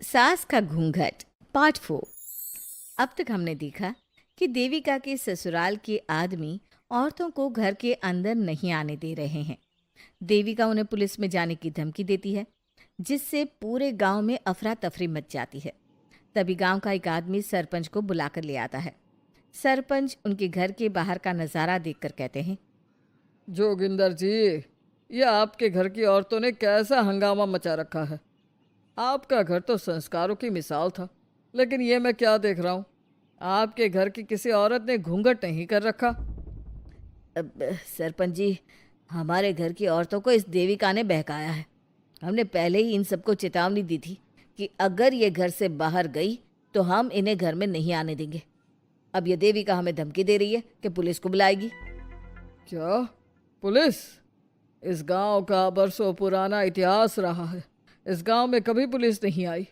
सास का घूंघट पार्ट 4। अब तक हमने देखा कि देविका के ससुराल के आदमी औरतों को घर के अंदर नहीं आने दे रहे हैं। देविका उन्हें पुलिस में जाने की धमकी देती है, जिससे पूरे गांव में अफरा तफरी मच जाती है। तभी गांव का एक आदमी सरपंच को बुलाकर ले आता है। सरपंच उनके घर के बाहर का नज़ारा देखकर कहते हैं, जोगिंदर जी, ये आपके घर की औरतों ने कैसा हंगामा मचा रखा है। आपका घर तो संस्कारों की मिसाल था, लेकिन ये मैं क्या देख रहा हूँ। आपके घर की किसी औरत ने घूंघट नहीं कर रखा। अब सरपंच जी, हमारे घर की औरतों को इस देविका ने बहकाया है। हमने पहले ही इन सबको चेतावनी दी थी कि अगर ये घर से बाहर गई तो हम इन्हें घर में नहीं आने देंगे। अब ये देविका हमें धमकी दे रही है कि पुलिस को बुलाएगी। क्या? पुलिस? इस गांव का बरसों पुराना इतिहास रहा है। इस गांव में कभी पुलिस नहीं आई।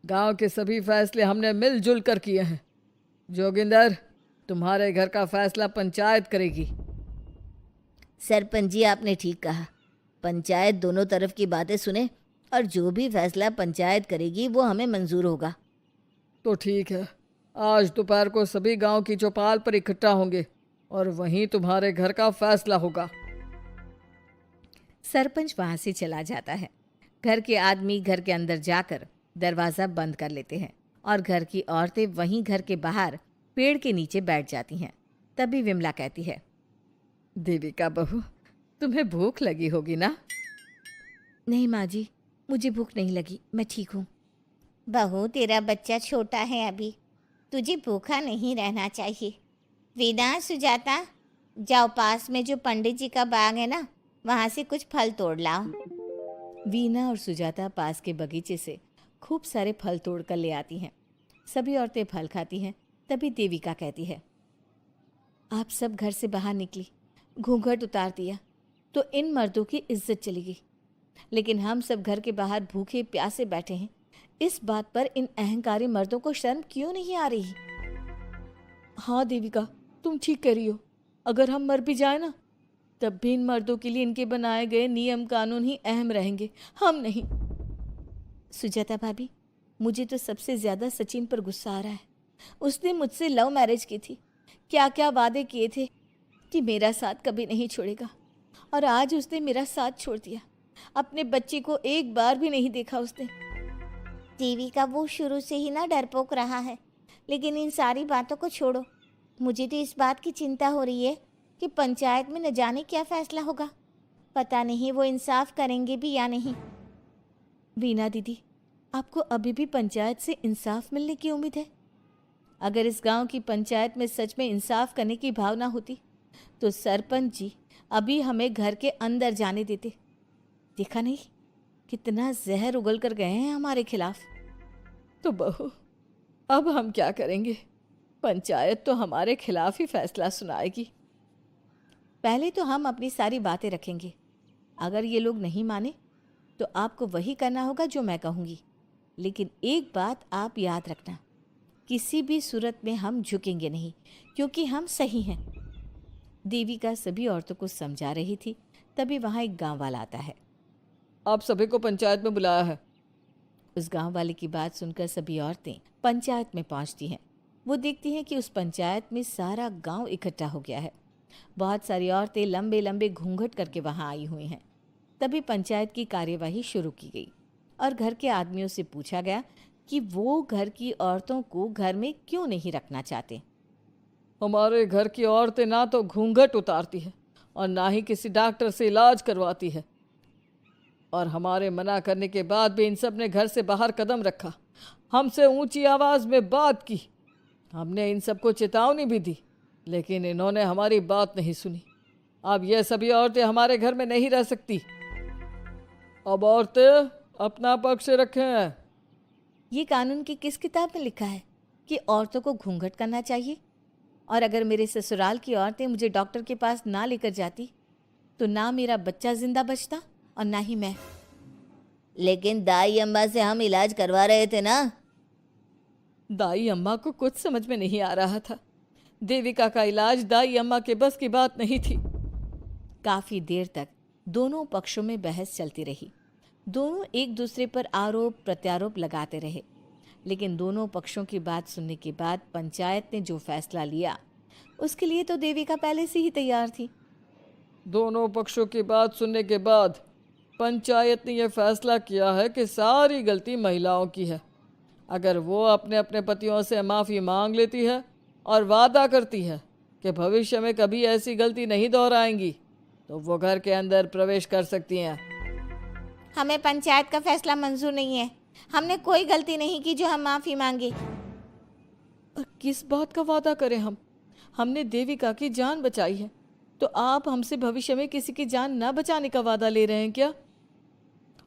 गांव के सभी फैसले हमने मिलजुल कर किए हैं। जोगिंदर, तुम्हारे घर का फैसला पंचायत करेगी। सरपंच जी, आपने ठीक कहा। पंचायत दोनों तरफ की बातें सुने और जो भी फैसला पंचायत करेगी वो हमें मंजूर होगा। तो ठीक है, आज दोपहर को सभी गांव की चौपाल पर इकट्ठा होंगे और वहीं तुम्हारे घर का फैसला होगा। सरपंच वहां से चला जाता है। घर के आदमी घर के अंदर जाकर दरवाज़ा बंद कर लेते हैं और घर की औरतें वहीं घर के बाहर पेड़ के नीचे बैठ जाती हैं। तभी विमला कहती है, देविका बहू, तुम्हें भूख लगी होगी ना? नहीं माँ जी, मुझे भूख नहीं लगी, मैं ठीक हूँ। बहू, तेरा बच्चा छोटा है अभी, तुझे भूखा नहीं रहना चाहिए। वीना, सुजाता, जाओ पास में जो पंडित जी का बाग है ना, वहाँ से कुछ फल तोड़ लाओ। वीना और सुजाता पास के बगीचे से खूब सारे फल तोड़ कर ले आती हैं। सभी औरतें फल खाती हैं। तभी देविका कहती है, आप सब घर से बाहर निकली, घूंघट उतार दिया तो इन मर्दों की इज्जत चली गई, लेकिन हम सब घर के बाहर भूखे प्यासे बैठे हैं। इस बात पर इन अहंकारी मर्दों को शर्म क्यों नहीं आ रही? हाँ देविका, तुम ठीक कह रही हो। अगर हम मर भी जाए ना, तब भी इन मर्दों के लिए इनके बनाए गए नियम कानून ही अहम रहेंगे, हम नहीं। सुजाता भाभी, मुझे तो सबसे ज़्यादा सचिन पर गुस्सा आ रहा है। उसने मुझसे लव मैरिज की थी, क्या क्या वादे किए थे कि मेरा साथ कभी नहीं छोड़ेगा, और आज उसने मेरा साथ छोड़ दिया। अपने बच्चे को एक बार भी नहीं देखा उसने। देविका, वो शुरू से ही ना डरपोक रहा है, लेकिन इन सारी बातों को छोड़ो। मुझे तो इस बात की चिंता हो रही है कि पंचायत में न जाने क्या फैसला होगा। पता नहीं वो इंसाफ करेंगे भी या नहीं। वीना दीदी, आपको अभी भी पंचायत से इंसाफ मिलने की उम्मीद है? अगर इस गांव की पंचायत में सच में इंसाफ करने की भावना होती तो सरपंच जी अभी हमें घर के अंदर जाने देते। देखा नहीं कितना जहर उगल कर गए हैं हमारे खिलाफ। तो बहू, अब हम क्या करेंगे? पंचायत तो हमारे खिलाफ ही फैसला सुनाएगी। पहले तो हम अपनी सारी बातें रखेंगे। अगर ये लोग नहीं माने तो आपको वही करना होगा जो मैं कहूँगी। लेकिन एक बात आप याद रखना, किसी भी सूरत में हम झुकेंगे नहीं, क्योंकि हम सही हैं। देविका सभी औरतों को समझा रही थी। तभी वहाँ एक गांव वाला आता है। आप सभी को पंचायत में बुलाया है। उस गांव वाले की बात सुनकर सभी औरतें पंचायत में पहुंचती हैं। वो देखती हैं कि उस पंचायत में सारा गांव इकट्ठा हो गया है। बहुत सारी औरतें लंबे लंबे घूंघट करके वहां आई हुई हैं। तभी पंचायत की कार्यवाही शुरू की गई और घर के आदमियों से पूछा गया कि वो घर की औरतों को घर में क्यों नहीं रखना चाहते। हमारे घर की औरतें ना तो घूंघट उतारती है और ना ही किसी डॉक्टर से इलाज करवाती है, और हमारे मना करने के बाद भी इन सब ने घर से बाहर कदम रखा, हमसे ऊंची आवाज़ में बात की। हमने इन सबको चेतावनी भी दी, लेकिन इन्होंने हमारी बात नहीं सुनी। अब ये सभी औरतें हमारे घर में नहीं रह सकती। अब औरतें अपना पक्ष रखें। ये कानून की किस किताब में लिखा है कि औरतों को घूंघट करना चाहिए? और अगर मेरे ससुराल की औरतें मुझे डॉक्टर के पास ना लेकर जाती तो ना मेरा बच्चा जिंदा बचता और ना ही मैं। लेकिन दाई अम्मा से हम इलाज करवा रहे थे ना। दाई अम्मा को कुछ समझ में नहीं आ रहा था। देविका का इलाज दाई अम्मा के बस की बात नहीं थी। काफी देर तक दोनों पक्षों में बहस चलती रही। दोनों एक दूसरे पर आरोप प्रत्यारोप लगाते रहे, लेकिन दोनों पक्षों की बात सुनने के बाद पंचायत ने जो फैसला लिया उसके लिए तो देविका पहले से ही तैयार थी। दोनों पक्षों की बात सुनने के बाद पंचायत ने यह फैसला किया है कि सारी गलती महिलाओं की है। अगर वो अपने अपने पतियों से माफ़ी मांग लेती है और वादा करती है कि भविष्य में कभी ऐसी गलती नहीं दोहराएंगी, तो वो घर के अंदर प्रवेश कर सकती हैं। हमें पंचायत का फैसला मंजूर नहीं है। हमने कोई गलती नहीं की जो हम माफ़ी मांगे। और किस बात का वादा करें हम? हमने देविका की जान बचाई है, तो आप हमसे भविष्य में किसी की जान ना बचाने का वादा ले रहे हैं क्या?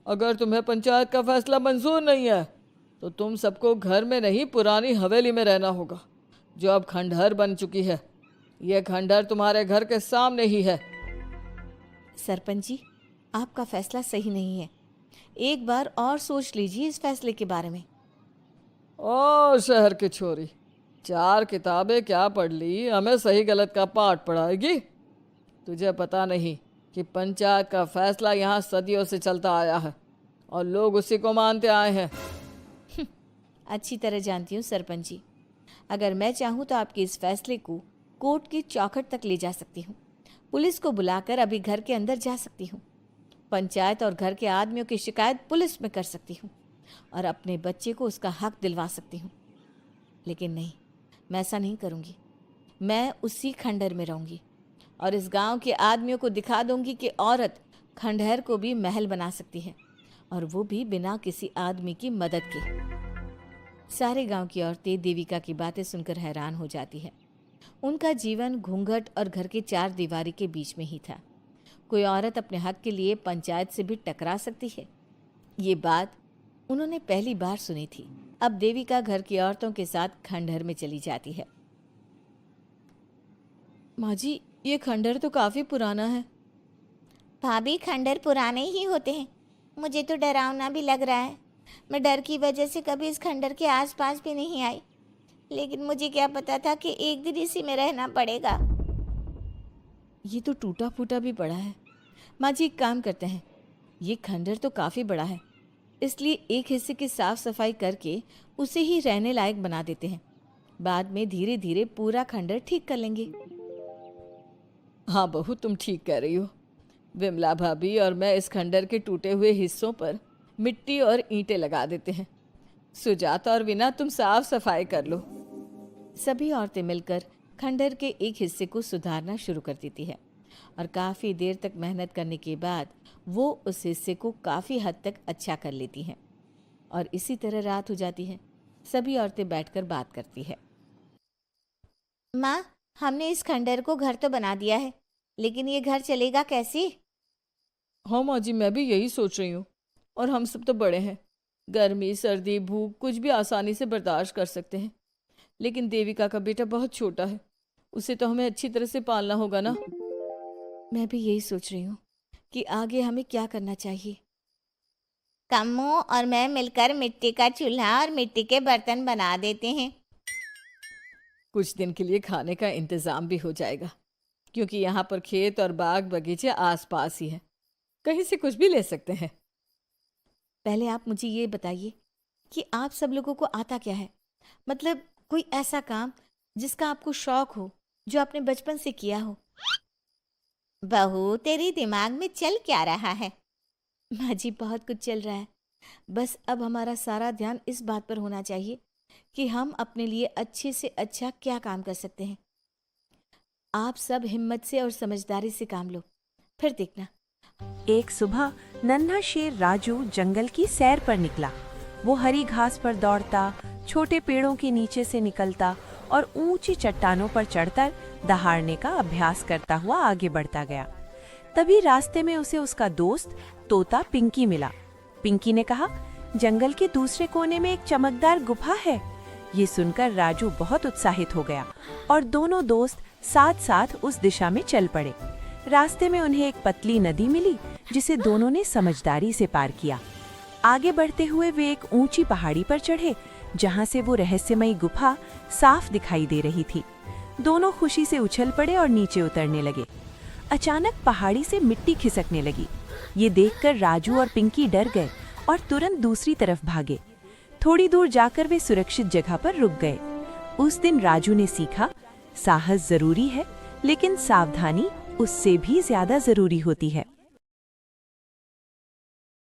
अगर तुम्हें पंचायत का फैसला मंजूर नहीं है तो तुम सबको घर में नहीं पुरानी हवेली में रहना होगा, जो अब खंडहर बन चुकी है। यह खंडहर तुम्हारे घर के सामने ही है। सरपंच जी, आपका फैसला सही नहीं है। एक बार और सोच लीजिए इस फैसले के बारे में। ओ शहर की छोरी, 4 किताबें क्या पढ़ ली, हमें सही गलत का पाठ पढ़ाएगी? तुझे पता नहीं कि पंचायत का फैसला यहाँ सदियों से चलता आया है और लोग उसी को मानते आए हैं। अच्छी तरह जानती हूँ सरपंच जी। अगर मैं चाहूँ तो आपके इस फैसले को कोर्ट की चौखट तक ले जा सकती हूँ। पुलिस को बुलाकर अभी घर के अंदर जा सकती हूँ। पंचायत और घर के आदमियों की शिकायत पुलिस में कर सकती हूँ और अपने बच्चे को उसका हक दिलवा सकती हूँ। लेकिन नहीं, मैं ऐसा नहीं करूँगी। मैं उसी खंडहर में रहूँगी और इस गांव के आदमियों को दिखा दूंगी कि औरत खंडहर को भी महल बना सकती है, और वो भी बिना किसी आदमी की मदद के। सारे गांव की औरतें देविका की बातें सुनकर हैरान हो जाती है। उनका जीवन घूंघट और घर के 4 दीवारी के बीच में ही था। कोई औरत अपने हक के लिए पंचायत से भी टकरा सकती है, ये बात उन्होंने पहली बार सुनी थी। अब देविका घर की औरतों के साथ खंडहर में चली जाती है। माँ जी, ये खंडहर तो काफ़ी पुराना है। भाभी, खंडहर पुराने ही होते हैं। मुझे तो डरावना भी लग रहा है। मैं डर की वजह से कभी इस खंडहर के आसपास भी नहीं आई, लेकिन मुझे क्या पता था कि एक दिन इसी में रहना पड़ेगा। ये तो टूटा फूटा भी पड़ा है। माँ जी, एक काम करते हैं, ये खंडहर तो काफ़ी बड़ा है, इसलिए एक हिस्से की साफ सफाई करके उसे ही रहने लायक बना देते हैं। बाद में धीरे धीरे पूरा खंडहर ठीक कर लेंगे। हाँ बहू, तुम ठीक कह रही हो। विमला भाभी और मैं इस खंडहर के टूटे हुए हिस्सों पर मिट्टी और ईंटें लगा देते हैं। सुजाता और वीना, तुम साफ सफाई कर लो। सभी औरतें मिलकर खंडहर के एक हिस्से को सुधारना शुरू कर देती है और काफ़ी देर तक मेहनत करने के बाद वो उस हिस्से को काफ़ी हद तक अच्छा कर लेती हैं। और इसी तरह रात हो जाती है। सभी औरतें बैठकर बात करती है। माँ, हमने इस खंडहर को घर तो बना दिया है, लेकिन ये घर चलेगा कैसे? हाँ माँ जी, मैं भी यही सोच रही हूँ। और हम सब तो बड़े हैं, गर्मी सर्दी भूख कुछ भी आसानी से बर्दाश्त कर सकते हैं, लेकिन देविका का बेटा बहुत छोटा है, उसे तो हमें अच्छी तरह से पालना होगा ना। मैं भी यही सोच रही हूँ कि आगे हमें क्या करना चाहिए। कम्मू और मैं मिलकर मिट्टी का चूल्हा और मिट्टी के बर्तन बना देते हैं। कुछ दिन के लिए खाने का इंतज़ाम भी हो जाएगा, क्योंकि यहाँ पर खेत और बाग बगीचे आसपास ही हैं, कहीं से कुछ भी ले सकते हैं। पहले आप मुझे ये बताइए कि आप सब लोगों को आता क्या है? मतलब कोई ऐसा काम जिसका आपको शौक हो, जो आपने बचपन से किया हो। बहू, तेरी दिमाग में चल क्या रहा है? माँ जी, बहुत कुछ चल रहा है। बस अब हमारा सारा ध्यान इस बात पर होना चाहिए कि हम अपने लिए अच्छे से अच्छा क्या काम कर सकते हैं। आप सब हिम्मत से और समझदारी से काम लो, फिर देखना। एक सुबह नन्हा शेर राजू जंगल की सैर पर निकला। वो हरी घास पर दौड़ता, छोटे पेड़ों के नीचे से निकलता और ऊंची चट्टानों पर चढ़कर दहाड़ने का अभ्यास करता हुआ आगे बढ़ता गया। तभी रास्ते में उसे उसका दोस्त तोता पिंकी मिला। पिंकी ने कहा, जंगल के दूसरे कोने में एक चमकदार गुफा है। ये सुनकर राजू बहुत उत्साहित हो गया और दोनों दोस्त साथ साथ उस दिशा में चल पड़े। रास्ते में उन्हें एक पतली नदी मिली, जिसे दोनों ने समझदारी से पार किया। आगे बढ़ते हुए वे एक ऊंची पहाड़ी पर चढ़े, जहां से वो रहस्यमयी गुफा साफ दिखाई दे रही थी। दोनों खुशी से उछल पड़े और नीचे उतरने लगे। अचानक पहाड़ी से मिट्टी खिसकने लगी ये देखकर राजू और पिंकी डर गए और तुरंत दूसरी तरफ भागे। थोड़ी दूर जाकर वे सुरक्षित जगह पर रुक गए। उस दिन राजू ने सीखा, साहस जरूरी है, लेकिन सावधानी उससे भी ज्यादा जरूरी होती है।